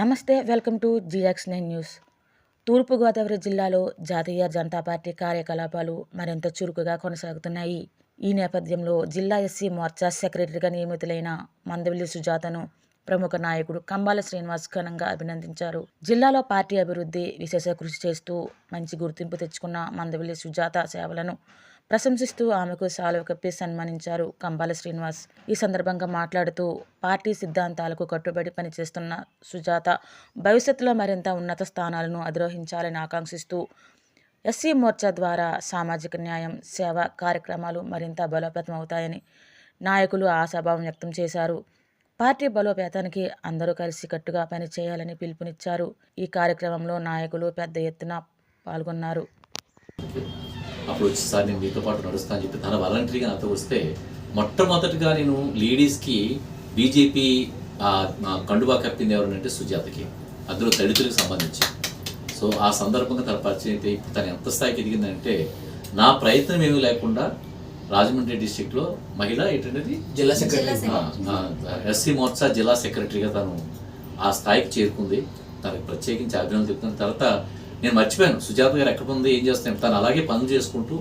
నమస్తే, welcome to GX9 news. తూర్పుగోదావరి జిల్లాలో జాతీయ జనతా పార్టీ కార్యకలాపాలు మరింత చురుకుగా కొనసాగుతున్నాయి. ఈ నేపథ్యంలో జిల్లా ఎస్సీ మోర్చా సెక్రటరీగా నియమితులైన మందవెల్లి సుజాతను ప్రముఖ నాయకుడు కంబాల శ్రీనివాస్ ఘనంగా అభినందించారు. జిల్లాలో పార్టీ అభివృద్ధి విశేష కృషి చేస్తూ మంచి గుర్తింపు తెచ్చుకున్న మందవెల్లి సుజాత సేవలను ప్రశంసిస్తూ ఆమెకు శాలువ కప్పి సన్మానించారు కంబాల శ్రీనివాస్. ఈ సందర్భంగా మాట్లాడుతూ పార్టీ సిద్ధాంతాలకు కట్టుబడి పనిచేస్తున్న సుజాత భవిష్యత్తులో మరింత ఉన్నత స్థానాలను అధిరోహించాలని ఆకాంక్షిస్తూ ఎస్సీ మోర్చా ద్వారా సామాజిక న్యాయం, సేవా కార్యక్రమాలు మరింత బలోపేతమవుతాయని నాయకులు ఆశాభావం వ్యక్తం చేశారు. పార్టీ బలోపేతానికి అందరూ కలిసికట్టుగా పనిచేయాలని పిలుపునిచ్చారు. ఈ కార్యక్రమంలో నాయకులు పెద్ద ఎత్తున పాల్గొన్నారు. అప్పుడు వచ్చేసారి నేను మీతో పాటు నడుస్తా అని చెప్పి తన వాలంటరీగా నాతో వస్తే మొట్టమొదటిగా నేను లేడీస్కి బీజేపీ కండువా కప్పింది ఎవరంటే సుజాతకి, అందులో దళితులకు సంబంధించి. సో ఆ సందర్భంగా తన పరిచయం అయితే ఇప్పుడు తను ఎంత స్థాయికి ఎదిగిందంటే నా ప్రయత్నం ఏమీ లేకుండా రాజమండ్రి డిస్టిక్లో మహిళ ఏంటంటే జిల్లా సెక్రటరీ ఎస్సీ మోర్చా జిల్లా సెక్రటరీగా తను ఆ స్థాయికి చేరుకుంది. తనకు ప్రత్యేకించి అభినందనలు చెప్తున్నాను. తర్వాత నేను మర్చిపోయాను సుజాత గారు ఎక్కడ ఉంది, ఏం చేస్తాను. తను అలాగే పనులు చేసుకుంటూ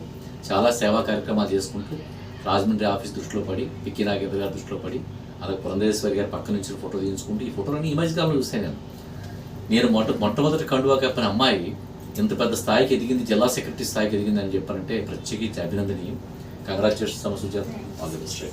చాలా సేవా కార్యక్రమాలు చేసుకుంటూ రాజమండ్రి ఆఫీస్ దృష్టిలో పడి, పిక్కి నాగేంద్ర గారి దృష్టిలో పడి, అలాగే పురంధేశ్వరి గారి పక్క నుంచి ఫోటో తీసుకుంటూ ఈ ఫోటోలన్నీ ఈ మధ్యకాలంలో చూస్తాను నేను మొట్టమొదటి కండువా కప్పిన అమ్మాయి ఇంత పెద్ద స్థాయికి ఎదిగింది, జిల్లా సెక్రటరీ స్థాయికి ఎదిగింది అని చెప్పారంటే ప్రత్యేకించి అభినందనీయం. Congratulations Sujatha, all the best.